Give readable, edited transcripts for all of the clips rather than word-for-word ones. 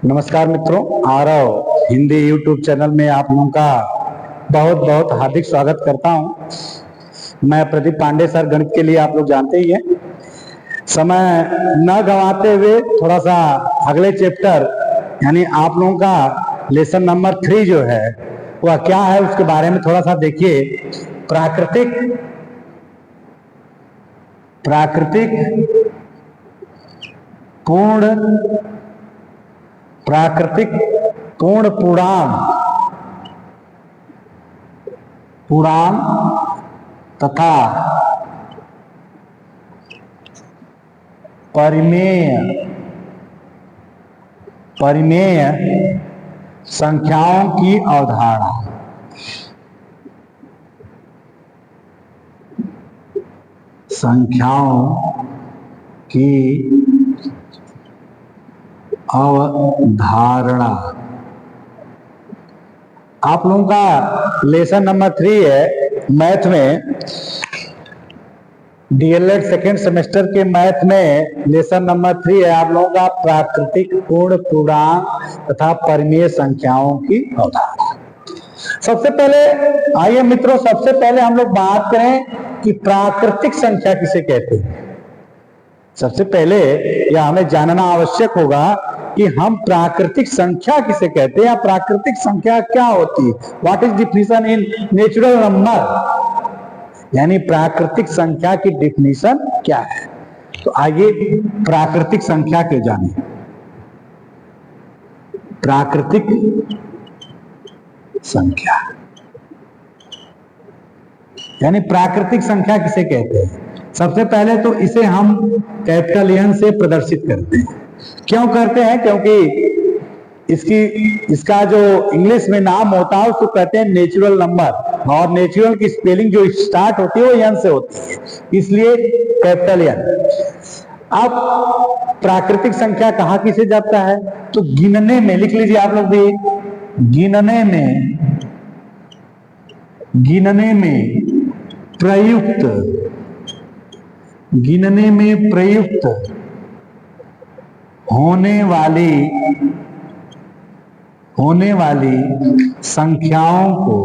नमस्कार मित्रों, Aarav Hindi YouTube channel में आप लोगों का बहुत बहुत हार्दिक स्वागत करता हूं। मैं प्रदीप पांडे सर, गणित के लिए आप लोग जानते ही हैं। समय न गंवाते हुए थोड़ा सा अगले चैप्टर यानी आप लोगों का लेसन नंबर 3 जो है वह क्या है उसके बारे में थोड़ा सा देखिए। प्राकृतिक पूर्ण पूर्णांक तथा परिमेय संख्याओं की अवधारणा। आप लोगों का लेसन नंबर 3 है मैथ में। डीएलएड सेकेंड सेमेस्टर के मैथ में लेसन नंबर 3 है आप लोगों का प्राकृतिक पूर्ण पूर्णांक तथा परिमेय संख्याओं की अवधारणा। सबसे पहले आइए मित्रों, सबसे पहले हम लोग बात करें कि प्राकृतिक संख्या किसे कहते हैं। सबसे पहले यह हमें जानना आवश्यक होगा कि हम प्राकृतिक संख्या किसे कहते हैं या प्राकृतिक संख्या क्या होती है। What is definition in natural number, यानी प्राकृतिक संख्या की डिफिनेशन क्या है। तो आइए प्राकृतिक संख्या के जाने। प्राकृतिक संख्या यानी प्राकृतिक संख्या किसे कहते हैं। सबसे पहले तो इसे हम कैपिटल एन से प्रदर्शित करते हैं। क्यों करते हैं? क्योंकि इसका जो इंग्लिश में नाम होता है उसको कहते हैं नेचुरल नंबर, और नेचुरल की स्पेलिंग जो स्टार्ट होती है वो एन से होती है, इसलिए कैपिटल एन। अब प्राकृतिक संख्या कहाँ किसे जाता है? तो गिनने में, लिख लीजिए आप लोग भी, गिनने में प्रयुक्त होने वाली संख्याओं को,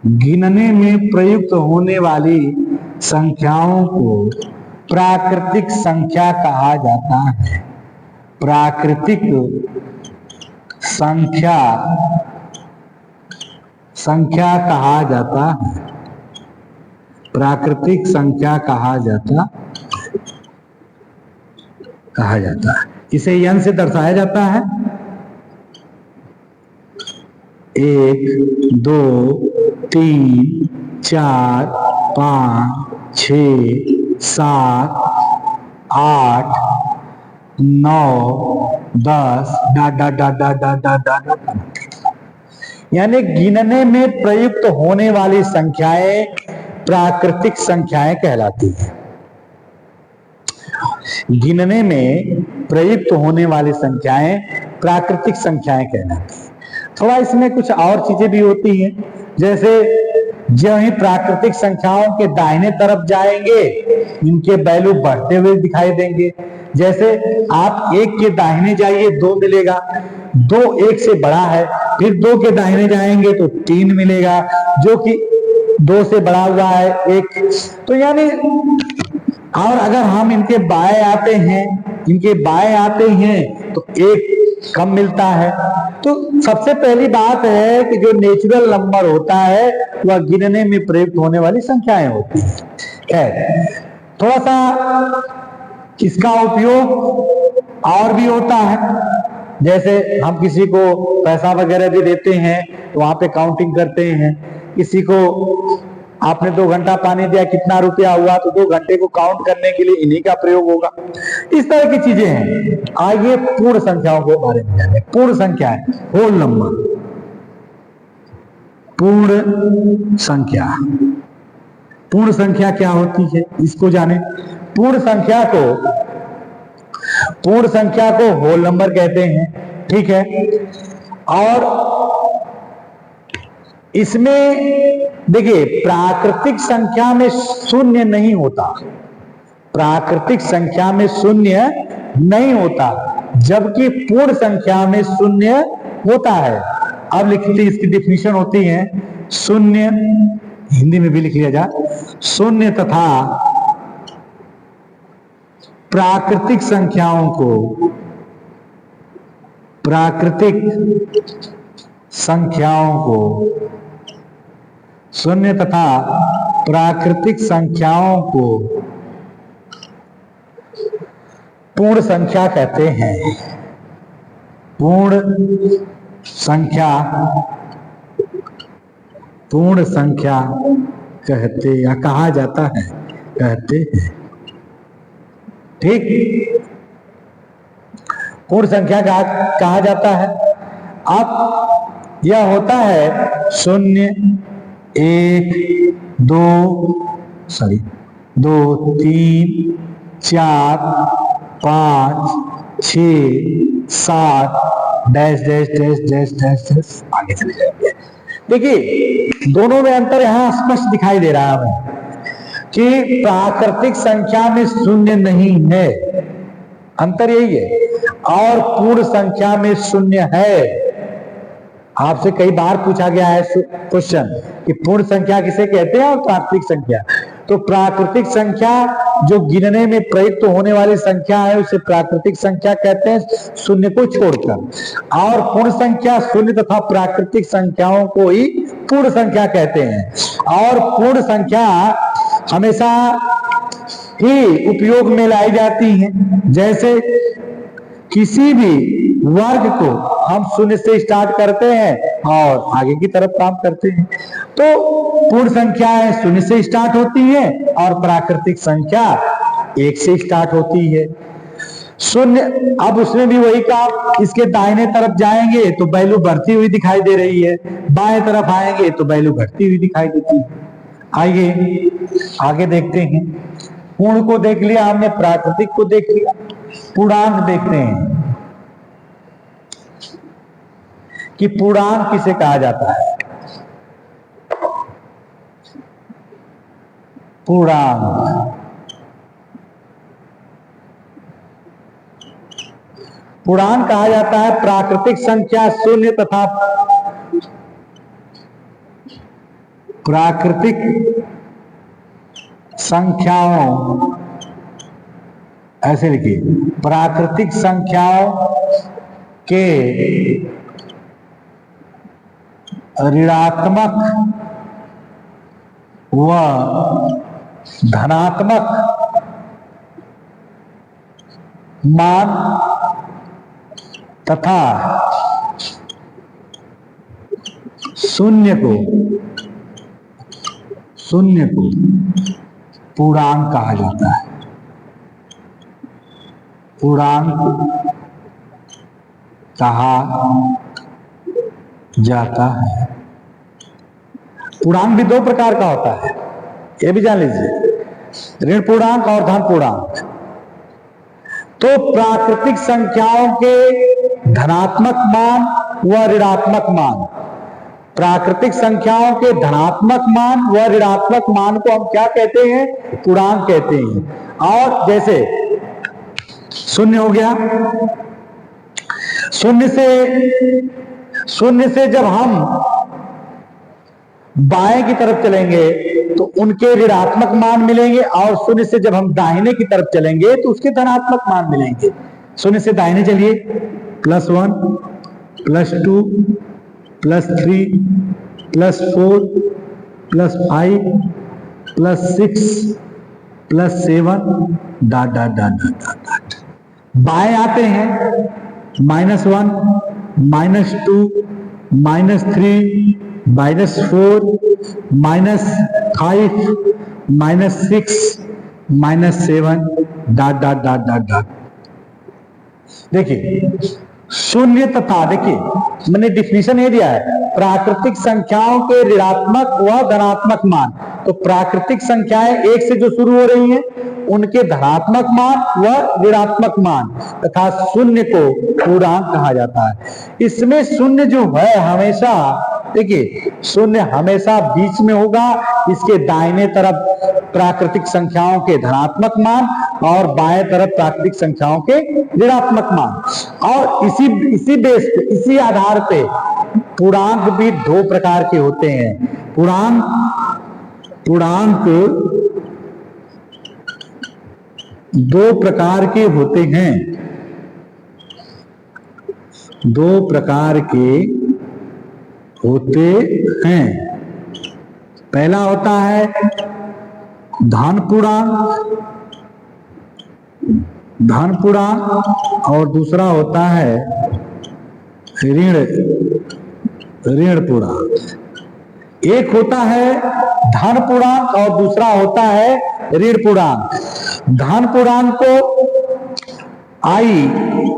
गिनने में प्रयुक्त होने वाली संख्याओं को प्राकृतिक संख्या कहा जाता है। प्राकृतिक संख्या कहा जाता है। प्राकृतिक संख्या कहा जाता है। इसे एन से दर्शाया जाता है। 1 2 3 4 5 6 7 8 9 10 यानी गिनने में प्रयुक्त होने वाली संख्याएं प्राकृतिक संख्याएं कहलाती हैं। गिनने में प्रयुक्त होने वाली संख्याएं प्राकृतिक संख्याएं कहलाती हैं। थोड़ा इसमें कुछ और चीजें भी होती हैं, जैसे जो ही प्राकृतिक संख्याओं के दाहिने तरफ जाएंगे इनके वैल्यू बढ़ते हुए दिखाई देंगे। जैसे आप 1 के दाहिने जाइए 2 मिलेगा, 2 1 से बड़ा है, फिर 2 के दाहिने जाएंगे तो 3 मिलेगा, जो कि 2 से बड़ा हुआ है 1। तो यानी, और अगर हम इनके बाएं आते हैं तो 1 कम मिलता है। तो सबसे पहली बात है कि जो नेचुरल नंबर होता है वह गिनने में प्रयुक्त होने वाली संख्याएं होती है। थोड़ा सा इसका उपयोग और भी होता है, जैसे हम किसी को पैसा वगैरह भी देते हैं तो वहां पे काउंटिंग करते हैं। किसी को आपने 2 घंटा पानी दिया, कितना रुपया हुआ, तो 2 घंटे को काउंट करने के लिए इन्हीं का प्रयोग होगा। इस तरह की चीजें हैं। आइए पूर्ण संख्याओं के बारे में जाने। पूर्ण संख्या है होल नंबर। पूर्ण संख्या क्या होती है इसको जाने। पूर्ण संख्या को होल नंबर कहते हैं, ठीक है। और इसमें देखिए, प्राकृतिक संख्या में शून्य नहीं होता। प्राकृतिक संख्या में शून्य नहीं होता। जबकि पूर्ण संख्या में शून्य होता है। अब लिखते इसकी डिफिनीशन होती है, शून्य, हिंदी में भी लिख लिया जा, शून्य तथा प्राकृतिक संख्याओं को शून्य तथा प्राकृतिक संख्याओं को पूर्ण संख्या कहते हैं। पूर्ण संख्या कहते या कहा जाता है, कहते हैं। ठीक, पूर्ण संख्या कहा जाता है। अब यह होता है 0, 1, 2, 3, 4, 5, 6, 7 dash dash dash dash dash dash आगे चले जाएंगे। देखिए दोनों में अंतर यहां स्पष्ट दिखाई दे रहा है कि प्राकृतिक संख्या में शून्य नहीं है, अंतर यही है, और पूर्ण संख्या में शून्य है। आपसे कई बार पूछा गया है क्वेश्चन कि पूर्ण संख्या किसे कहते हैं और प्राकृतिक संख्या। तो प्राकृतिक संख्या जो गिनने में प्रयुक्त होने वाली संख्या है उसे प्राकृतिक संख्या कहते हैं, शून्य को छोड़कर। और पूर्ण संख्या शून्य तथा प्राकृतिक संख्याओं को ही पूर्ण संख्या कहते हैं। और पूर्ण संख्या हमेशा ही उपयोग में लाई जाती है। जैसे किसी भी वर्ग को हम शून्य से स्टार्ट करते हैं और आगे की तरफ काम करते हैं। तो पूर्ण संख्याएं शून्य से स्टार्ट होती है और प्राकृतिक संख्या 1 से स्टार्ट होती है। शून्य, अब उसमें भी वही काम, इसके दाहिने तरफ जाएंगे तो वैल्यू बढ़ती हुई दिखाई दे रही है, बाएं तरफ आएंगे तो वैल्यू घटती हुई दिखाई देती है। आइए आगे देखते हैं। पूर्ण को देख लिया हमने, प्राकृतिक को देख लिया, पूर्णांक देखते हैं कि पूर्णांक किसे कहा जाता है। पूर्णांक कहा जाता है प्राकृतिक संख्या शून्य तथा प्राकृतिक संख्याओं, ऐसे लिखिए, प्राकृतिक संख्याओं के ऋणात्मक व धनात्मक मान तथा शून्य को पूर्णांक कहा जाता है। पूर्णांक कहा जाता है। पूर्णांक भी 2 प्रकार का होता है, ये भी जान लीजिए, ऋण पूर्णांक और धन पूर्णांक। तो प्राकृतिक संख्याओं के धनात्मक मान व ऋणात्मक मान, प्राकृतिक संख्याओं के धनात्मक मान व ऋणात्मक मान को हम क्या कहते हैं? पूर्णांक कहते हैं। और जैसे शून्य हो गया, शून्य से जब हम बाएं की तरफ चलेंगे तो उनके ऋणात्मक मान मिलेंगे, और शून्य से जब हम दाहिने की तरफ चलेंगे तो उसके धनात्मक मान मिलेंगे। शून्य से दाहिने चलिए, +1, +2, +3, +4, +5, +6, +7 dot dot dot dot dot. बाएं आते हैं -1, -2, -3, -4, -5, -6, -7 dot dot dot dot dot. देखिए शून्य तथा, देखिए मैंने डिफिनीशन ये दिया है, प्राकृतिक संख्याओं के ऋणात्मक व धनात्मक मान। तो प्राकृतिक संख्याएं 1 से जो शुरू हो रही हैं उनके धनात्मक मान व ऋणात्मक मान तथा शून्य को पूर्णांक कहा जाता है। इसमें शून्य जो है हमेशा, देखिए शून्य हमेशा बीच में होगा, इसके दाहिने तरफ प्राकृतिक संख्याओं के धनात्मक मान और बाएं तरफ प्राकृतिक संख्याओं के ऋणात्मक मान। और इसी बेस पे, इसी आधार पे पूर्णांक भी दो प्रकार के होते हैं। पूर्णांक दो प्रकार के होते हैं, दो प्रकार के होते हैं। पहला होता है धन पूर्णांक और दूसरा होता है ऋण पूर्णांक। एक होता है धन पूर्णांक और दूसरा होता है ऋण पूर्णांक। धन पूर्णांक को i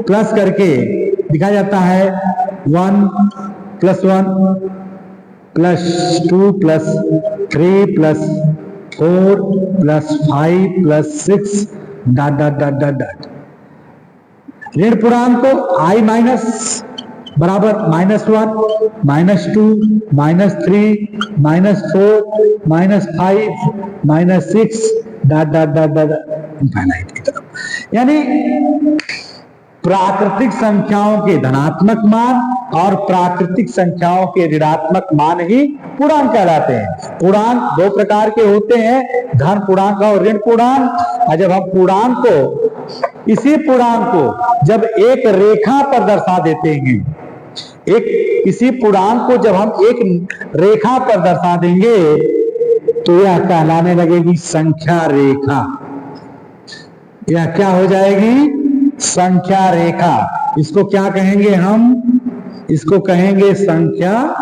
प्लस करके लिखा जाता है 1 + 1 + 2 + 3 + 4 + 5 + 6 ... ऋण पूर्णांक को i माइनस बराबर -1 -2 -3 -4 -5 -6 ... यानी प्राकृतिक संख्याओं के धनात्मक मान और प्राकृतिक संख्याओं के ऋणात्मक मान ही पूर्णांक कहलाते हैं। पूर्णांक दो प्रकार के होते हैं, धन पूर्णांक और ऋण पूर्णांक। और जब हम पूर्णांक को, इसी पूर्णांक को जब एक रेखा पर दर्शा देते हैं, इसी पूर्णांक को जब हम एक रेखा पर दर्शा देंगे तो यह कहलाने लगेगी संख्या रेखा। यह क्या हो जाएगी? संख्या रेखा। इसको क्या कहेंगे हम? इसको कहेंगे संख्या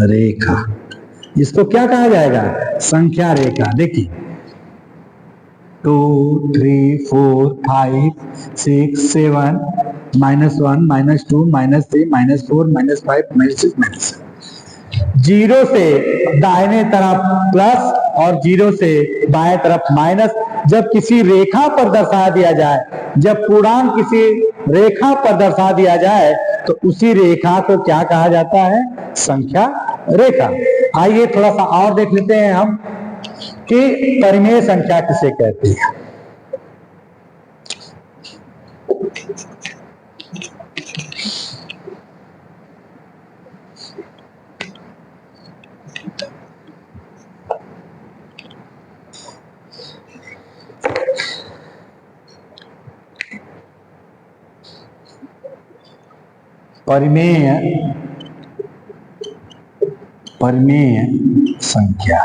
रेखा। इसको क्या कहा जाएगा? संख्या रेखा। देखिए 2 3 4 5 6 7 -1 -2 -3 -4 -5 -6 जीरो से दाहिने तरफ प्लस और जीरो से बाएं तरफ माइनस जब किसी रेखा पर दर्शा दिया जाए, जब पूर्णांक किसी रेखा पर दर्शा दिया जाए तो उसी रेखा को क्या कहा जाता है? संख्या रेखा। आइए थोड़ा सा और देख लेते हैं हम कि परिमेय संख्या किसे कहते हैं। परिमेय संख्या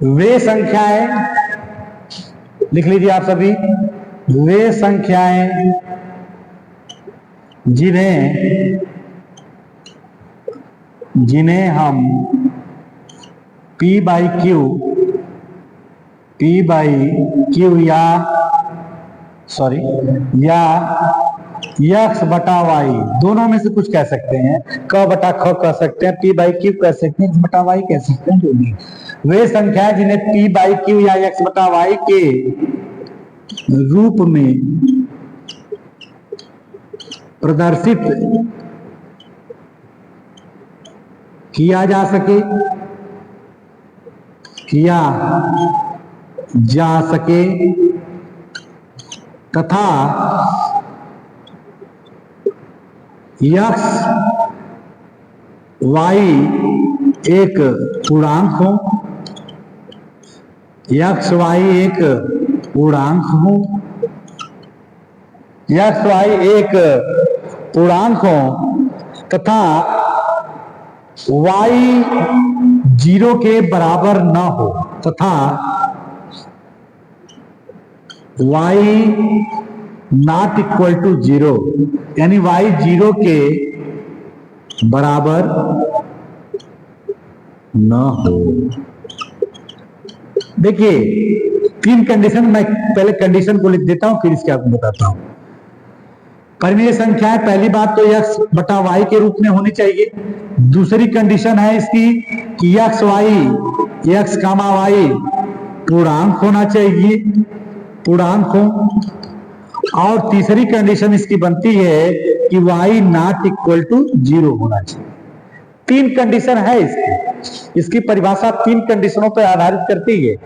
वे संख्याएं, लिख लीजिए आप सभी, वे संख्याएं जिन्हें हम P/Q या x बटा y दोनों में से कुछ कह सकते हैं, क बटा ख कह सकते हैं, P/Q कह सकते हैं, x बटा y कह सकते हैं, जो भी वे संख्याएं जिन्हें P/Q या x बटा y के रूप में प्रदर्शित किया जा सके तथा x y एक पूर्णांक हो, x y एक पूर्णांक हो, x y एक पूर्णांक हो तथा y 0 के बराबर न हो, तथा y नॉट इक्वल टू 0, यानी y 0 के बराबर न हो। देखिए तीन कंडीशन, मैं पहले कंडीशन को लिख देता हूं फिर इसके आपको बताता हूं। परिमेय संख्याएं, पहली बात तो x बटा y के रूप में होनी चाहिए। दूसरी कंडीशन है इसकी कि x कामा y पूर्णांक होना चाहिए, पूर्णांक हो। और तीसरी कंडीशन इसकी बनती है कि y नॉट इक्वल टू 0 होना चाहिए। तीन कंडीशन है इसकी। इसकी परिभाषा 3 कंडीशनों पर आधारित करती है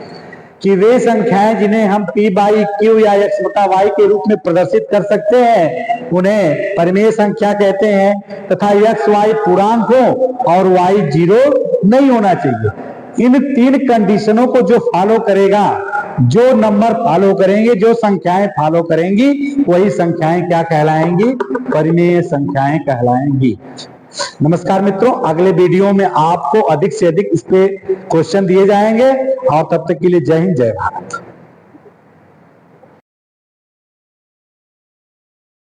कि वे संख्याएं जिन्हें हम p बाई क्यू या x बटा y के रूप में प्रदर्शित कर सकते हैं उन्हें परिमेय संख्या कहते हैं, तथा x y पूर्णांक हो और y 0 नहीं होना चाहिए। इन 3 कंडीशनों को जो फॉलो करेगा, जो नंबर फॉलो करेंगे, जो संख्याएं फॉलो करेंगी, वही संख्याएं क्या कहलाएंगी? परिमेय संख्याएं कहलाएंगी। नमस्कार मित्रों, अगले वीडियो में आपको अधिक से अधिक इस पे क्वेश्चन दिए जाएंगे और तब तक के लिए जय हिंद, जय भारत।